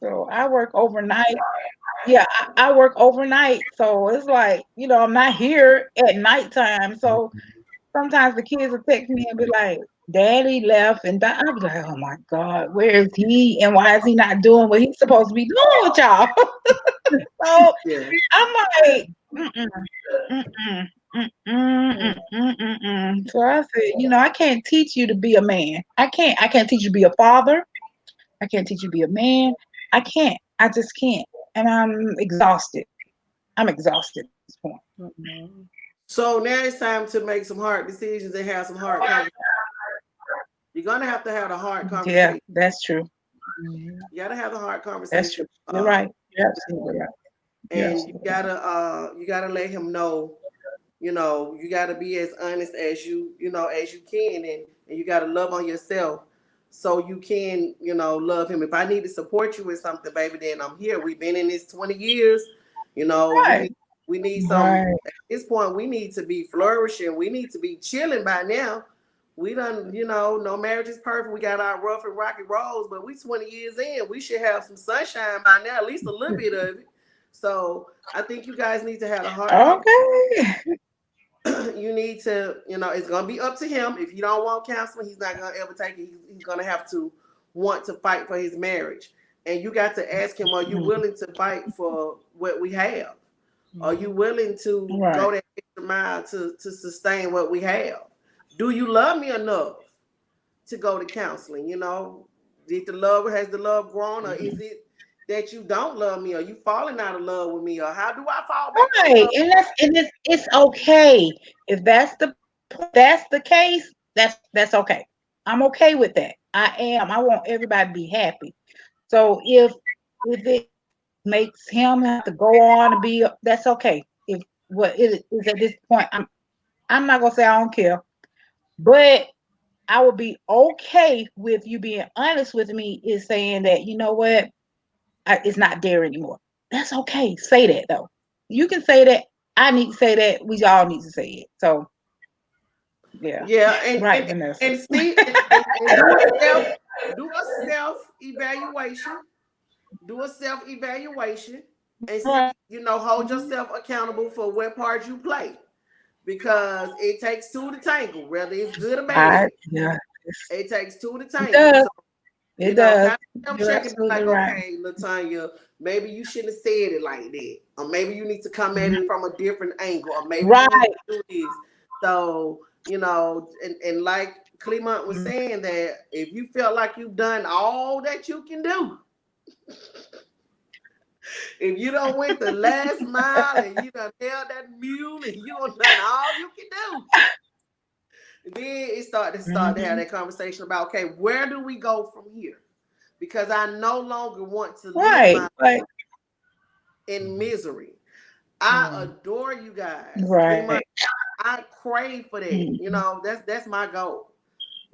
so I work overnight. Yeah, I work overnight. So it's like, I'm not here at nighttime. So sometimes the kids will text me and be like, Daddy left, and I'll be like, oh my God, where is he? And why is he not doing what he's supposed to be doing with y'all? So Yeah. I'm like, mm-mm, mm-mm, mm-mm, mm-mm, mm-mm. So I said, I can't teach you to be a man. I can't teach you to be a father. I can't teach you to be a man. I can't. I just can't. And I'm exhausted. I'm exhausted at this point. So now it's time to make some hard decisions and have some hard conversations. You're gonna have to have a hard Yeah, conversation. that's true. You gotta have a hard That's true. conversation. You're right. You're absolutely right. You're And absolutely right. you gotta let him know, you gotta be as honest as as you can, and you gotta love on yourself so you can, love him. If I need to support you with something, baby, then I'm here. We've been in this 20 years. Right. We need some Right. at this point we need to be flourishing. We need to be chilling by now. We done, no marriage is perfect. We got our rough and rocky roads, but we 20 years in. We should have some sunshine by now, at least a little bit of it. So I think you guys need to have a hard conversation. Okay. You need to, it's gonna be up to him. If you don't want counseling, he's not gonna ever take it. He's gonna have to want to fight for his marriage. And you got to ask him, are you willing to fight for what we have? Are you willing to Right. go that extra mile to sustain what we have? Do you love me enough to go to counseling? Has the love grown, or is it that you don't love me, or you falling out of love with me, or how do I fall back in Right. love? It's okay. If that's the case, that's okay. I'm okay with that. I am. I want everybody to be happy. So if it makes him have to go on and be, that's okay. If what it is at this point, I'm not gonna say I don't care, but I would be okay with you being honest with me, is saying that, you know what, it's not there anymore. That's okay. Say that though. You can say that. I need to say that. We all need to say it. So yeah, Yeah, right, Vanessa. and see and do a self evaluation. Do a self evaluation and see, Right. hold yourself accountable for what part you play, because it takes two to tangle, whether it's good or bad. Yeah, It takes two to it tangle. does. So, It does. kind of You're check and be absolutely like, right. okay, Latanya, maybe you shouldn't have said it like that, or maybe you need to come at it from a different angle, or maybe you need Right. to do this. So, and like Clement was saying, that if you felt like you've done all that you can do, if you don't went the last mile and you done held that mule and you done done all you can do, then it start to have that conversation about, okay, where do we go from here? Because I no longer want to live my Right. in misery. I adore you guys. Right. I crave for that. That's my goal.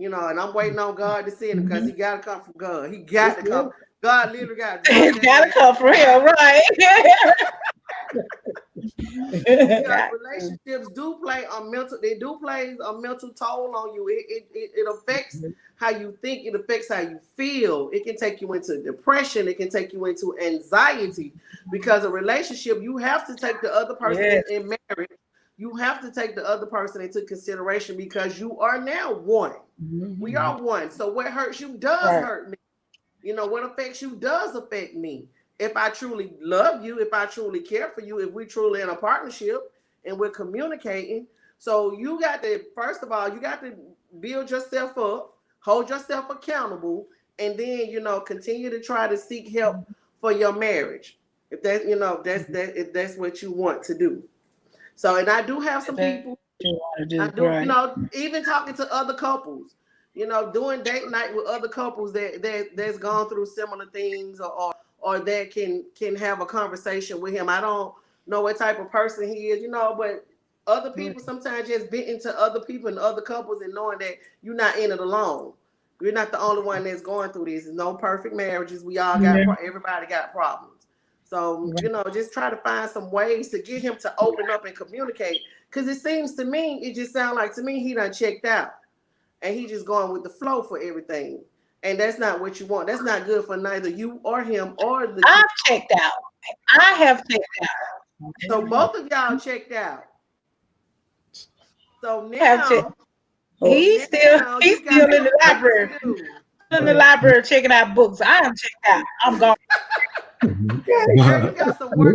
And I'm waiting on God to send him because he got to come from God. He got to come. God literally got to It's gotta come from him, right? Relationships do play a mental. They do play a mental toll on you. It affects how you think. It affects how you feel. It can take you into depression. It can take you into anxiety, because a relationship, you have to take the other person in marriage. You have to take the other person into consideration, because you are now one. We are one. So what hurts you does hurt me. What affects you does affect me. If I truly love you, if I truly care for you, if we truly in a partnership and we're communicating. So you got to, first of all, you got to build yourself up, hold yourself accountable, and then, continue to try to seek help for your marriage. If that, if that's what you want to do. So, and I do have some people, I do, even talking to other couples, doing date night with other couples that's gone through similar things, or that can have a conversation with him. I don't know what type of person he is, but other people sometimes just bit into other people and other couples, and knowing that you're not in it alone. You're not the only one that's going through this. There's no perfect marriages. We all got, everybody got problems. So, just try to find some ways to get him to open up and communicate. Because it seems to me, it just sounds like to me he done checked out. And he just going with the flow for everything. And that's not what you want. That's not good for neither you or him or the I've checked out. I have checked out. So both of y'all checked out. So now he's still in the library. In the library checking out books. I am checked out. I'm gone.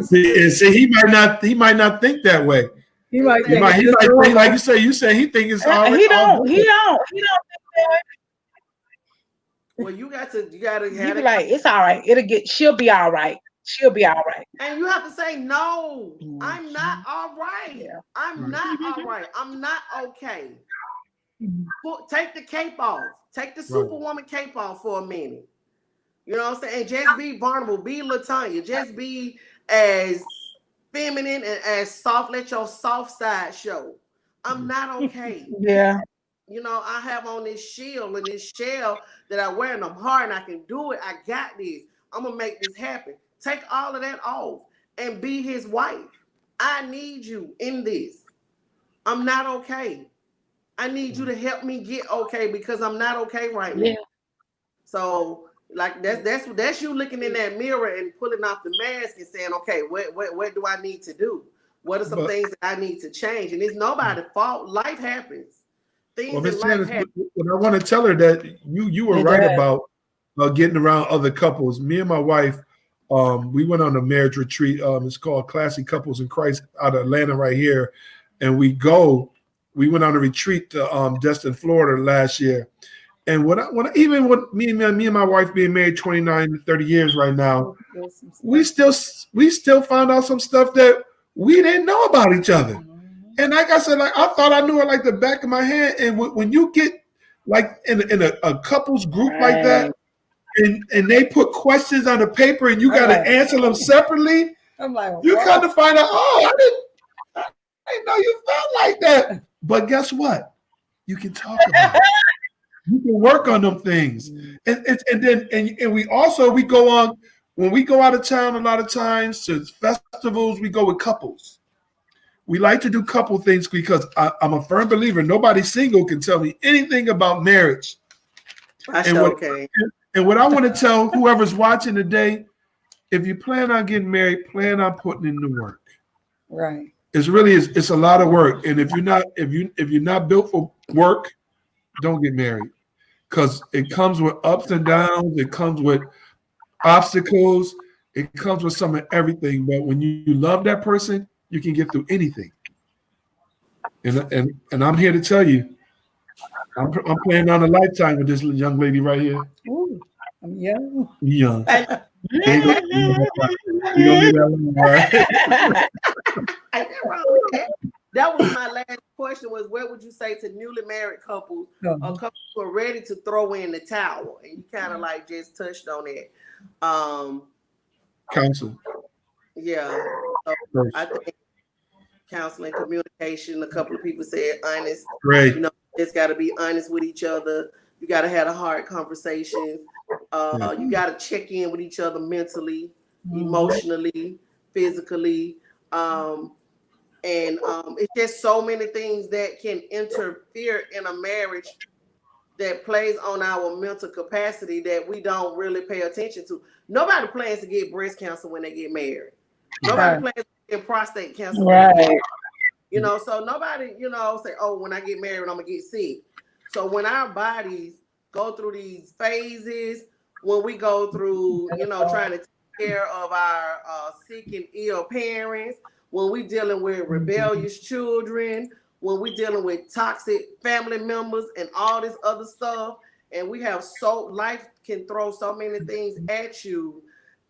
See, he might not think that way. He might think like you say he think it's all. He don't think that way. Well, you gotta have you be like, it's all right. She'll be all right. She'll be all right. And you have to say, no, I'm not all right. Yeah. I'm not all right. I'm not okay. Take the cape off. Take the Superwoman cape off for a minute. You know what I'm saying? And just be vulnerable. Be LaTanya. Just be as feminine and as soft. Let your soft side show. I'm not okay. Yeah. I have on this shield and this shell that I wear, and I'm hard and I can do it. I got this. I'm going to make this happen. Take all of that off and be his wife. I need you in this. I'm not okay. I need you to help me get okay, because I'm not okay right now. So, like, that's you looking in that mirror and pulling off the mask and saying, okay, what do I need to do? What are some things that I need to change? And it's nobody's fault. Life happens. Well, Miss Janice, I want to tell her that you were right about getting around other couples. Me and my wife, we went on a marriage retreat. It's called Classy Couples in Christ out of Atlanta right here. And we went on a retreat to Destin, Florida last year. And even with me and my wife being married 29, 30 years right now, we still found out some stuff that we didn't know about each other. And like I said, I thought I knew it like the back of my hand. And when you get like in a couples group like that, and they put questions on the paper and you got to answer them separately, I'm like, you kind of find out, I didn't know you felt like that. But guess what? You can talk about it. You can work on them things. And we go on, when we go out of town a lot of times to festivals, we go with couples. We like to do couple things because I'm a firm believer. Nobody single can tell me anything about marriage. And what I want to tell whoever's watching today, if you plan on getting married, plan on putting in the work. Right. It's a lot of work. And if you're not built for work, don't get married. Because it comes with ups and downs, it comes with obstacles, it comes with some of everything. But when you love that person, you can get through anything. And I'm here to tell you, I'm playing on a lifetime with this young lady right here. Ooh, I'm young. Young. And, Ain't and gonna that, be that long. We gonna leave that alone, right? ain't that wrong with that. That was my last question was what would you say to newly married couples or couples who are ready to throw in the towel? And you kind of like just touched on it. Counsel Yeah. So I first. think counseling, communication, a couple of people said honest. Great. You know, just got to be honest with each other. You got to have a hard conversation. Yeah. You got to check in with each other mentally, Mhm. emotionally, physically. And it's just so many things that can interfere in a marriage that plays on our mental capacity that we don't really pay attention to. Nobody plans to get breast cancer when they get married. Nobody Right. plans to get prostate cancer when they get Right. married. You know, so nobody, say, oh, when I get married, I'm gonna get sick. So when our bodies go through these phases, when we go through, trying to take care of our sick and ill parents, when we dealing with rebellious children, when we dealing with toxic family members and all this other stuff, and we have life can throw so many things at you,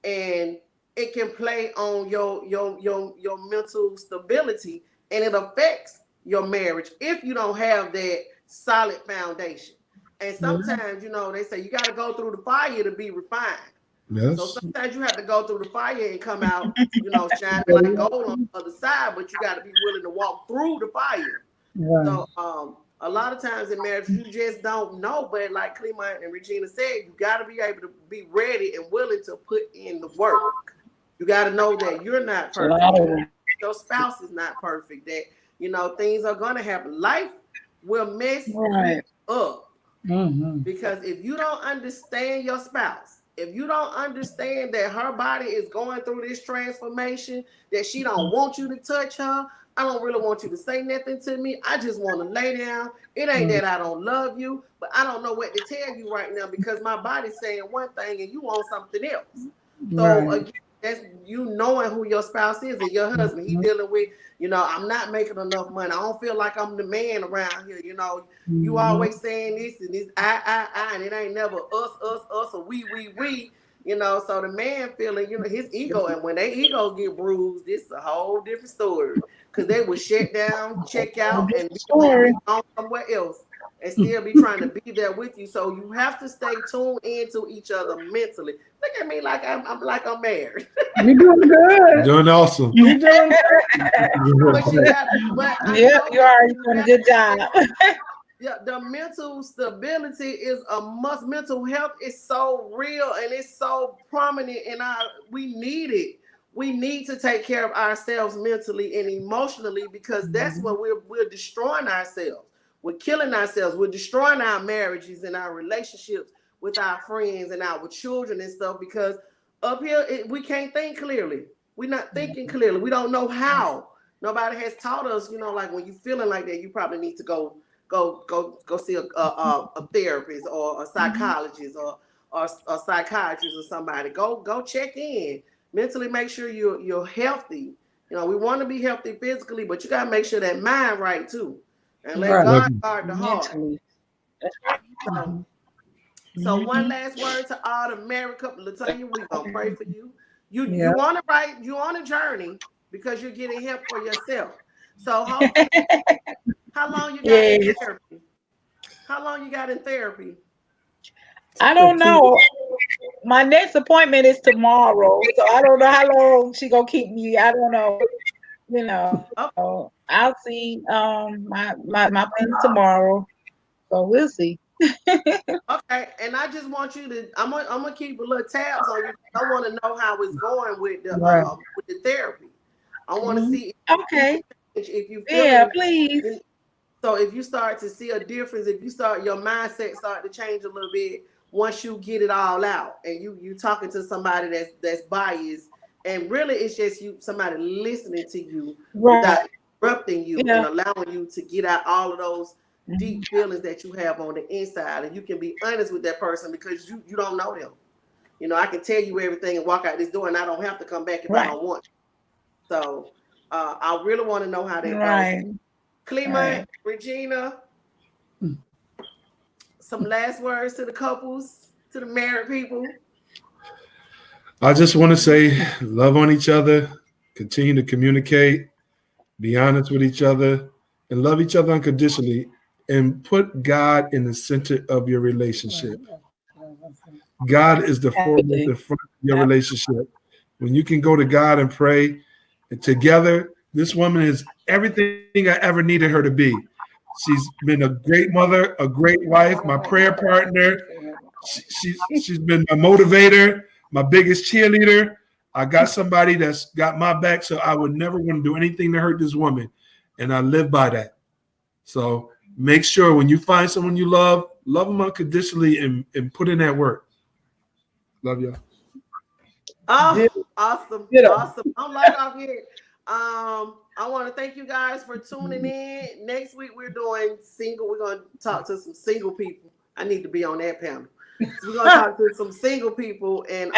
and it can play on your mental stability, and it affects your marriage if you don't have that solid foundation. And sometimes, they say you got to go through the fire to be refined. So Yes. sometimes you have to go through the fire and come out, shining like gold on the other side, but you got to be willing to walk through the fire. Right. So a lot of times in marriage, you just don't know. But like Clema and Regina said, you got to be able to be ready and willing to put in the work. You got to know that you're not perfect. Your spouse is not perfect. That things are gonna happen. Life will mess you Right. up Mm-hmm. because if you don't understand your spouse, if you don't understand that her body is going through this transformation, that she don't want you to touch her, I don't really want you to say nothing to me. I just want to lay down. It ain't that I don't love you, but I don't know what to tell you right now because my body's saying one thing and you want something else. So Right. again, that's you knowing who your spouse is and your husband. He dealing with, I'm not making enough money. I don't feel like I'm the man around here. You Mm-hmm. always saying this and this, and it ain't never us, or we. So the man feeling, his ego, and when their egos get bruised, this is a whole different story. Cause they will shut down, check out, and Story. be on somewhere else and still be trying to be there with you. So you have to stay tuned into each other mentally. Look at me like I'm married. You're doing You're good. doing awesome. You're doing But you got, but I Yep, know you that are. You're you doing a have good to job. yeah, the mental stability is a must. Mental health is so real and it's so prominent in we need it. We need to take care of ourselves mentally and emotionally because that's good. what we're destroying ourselves. We're killing ourselves. We're destroying our marriages and our relationships with our friends and our children and stuff because up here we can't think clearly. We're not thinking clearly. We don't know how. Nobody has taught us, like when you're feeling like that, you probably need to go see a therapist or a psychologist or a psychiatrist or somebody. Go check in mentally. Make sure you're healthy. We want to be healthy physically, but you gotta make sure that mind right too, and let Right. God Definitely. guard the heart. Mentally. So, so one Mhm. last word to all the married couple. Latonya, we gonna pray for you. You Yeah. you want to write. You on a journey because you're getting help for yourself. So hopefully, how long you got in Yes. therapy? How long you got in therapy? I For don't two. know. My next appointment is tomorrow, so I don't know how long she gonna keep me. I don't know. Oh, I'll see. My appointment tomorrow, so we'll see. okay. And I just want you to. I'm gonna keep a little tabs on you. I want to know how it's going Right. with the therapy. I want to Mhm. see Okay. if you Yeah, feeling. please. So if you start to see a difference, if you start your mindset start to change a little bit once you get it all out, and you talking to somebody that's biased, and really it's just you somebody listening to you Right. without interrupting you Yeah. and allowing you to get out all of those Mhm. deep feelings that you have on the inside, and you can be honest with that person because you don't know them. I can tell you everything and walk out this door, and I don't have to come back if I Right. don't want. So I really want to know how that goes. Right. Clement, right. Regina, some last words to the couples, to the married people. I just want to say, love on each other, continue to communicate, be honest with each other, and love each other unconditionally, and put God in the center of your relationship. God is the foremost in front of your relationship. When you can go to God and pray and together, this woman is everything I ever needed her to be. She's been a great mother, a great wife, my prayer partner. She's been my motivator, my biggest cheerleader. I got somebody that's got my back, so I would never want to do anything to hurt this woman, and I live by that. So make sure when you find someone you love them unconditionally and put in that work. Love you. Oh, awesome, Get up. awesome. I'm like off here. I want to thank you guys for tuning in. Next week we're doing single. We're gonna talk to some single people. I need to be on that panel. So we're gonna talk to some single people and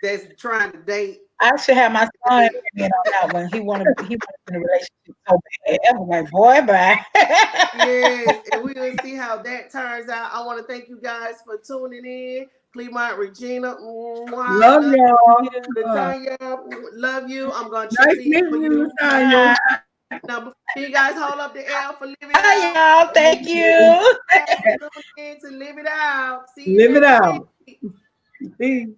that's trying to date. I should have my son in on that one. He wanted in a relationship so bad. I'm like, boy, bye. Yes, and we will see how that turns out. I want to thank you guys for tuning in. Clement, Regina, Love love y'all. you. Latanya, love you. I'm gonna check Nice in meeting for you, you. Latanya. Now, can you guys hold up the L for Live It Bye, Out? y'all. Thank you. Guys, tune in to Live It Out. See you Live it next out. week. Peace.